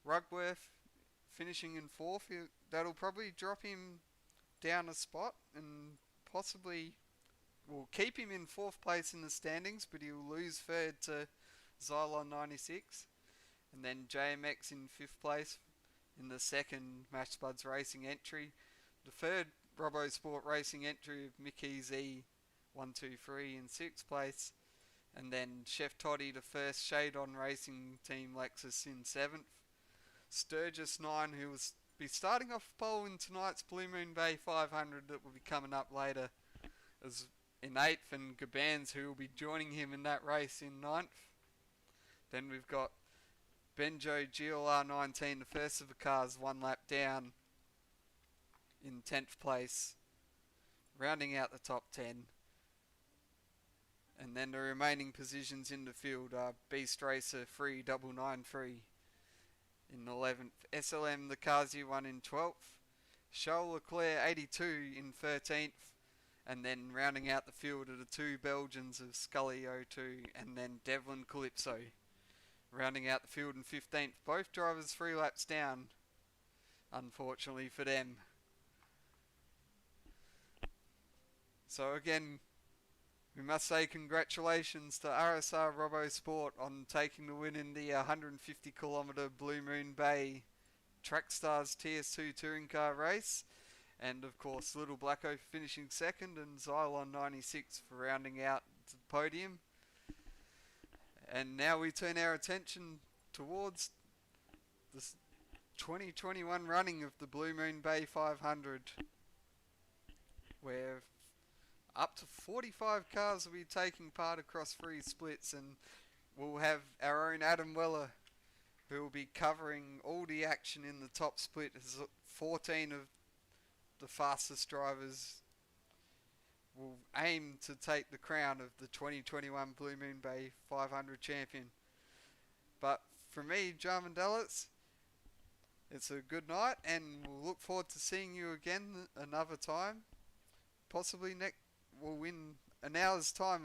Rugworth finishing in 4th. That'll probably drop him down a spot and possibly will keep him in 4th place in the standings, but he'll lose 3rd to Xylon 96. And then JMX in 5th place in the 2nd Mash Spuds Racing entry. The 3rd Robbo Sport Racing entry of Mickey Z 1, 2, 3 in 6th place. And then Chef Toddy, the first Shade On Racing Team Lexus in 7th. Sturgis 9, who will be starting off pole in tonight's Blue Moon Bay 500 that will be coming up later, as in 8th, and Gabans, who will be joining him in that race, in 9th. Then we've got Benjo GLR 19, the first of the cars, 1 lap down, in 10th place, rounding out the top 10. And then the remaining positions in the field are Beast Racer 3993 in 11th, SLM the Kazi 1 in 12th, Charles Leclerc 82 in 13th, and then rounding out the field are the 2 Belgians of Scully 02 and then Devlin Calypso rounding out the field in 15th. Both drivers 3 laps down, unfortunately for them. So again, we must say congratulations to RSR Robbo Sport on taking the win in the 150km Blue Moon Bay Trackstars TS2 Touring Car race. And of course Little Blacko finishing 2nd, and Xylon 96 for rounding out the podium. And now we turn our attention towards the 2021 running of the Blue Moon Bay 500, where up to 45 cars will be taking part across 3 splits, and we'll have our own Adam Weller who will be covering all the action in the top split, as 14 of the fastest drivers will aim to take the crown of the 2021 Blue Moon Bay 500 champion. But for me, Jarman Dallets, it's a good night, and we'll look forward to seeing you again another time. possibly will win an hour's time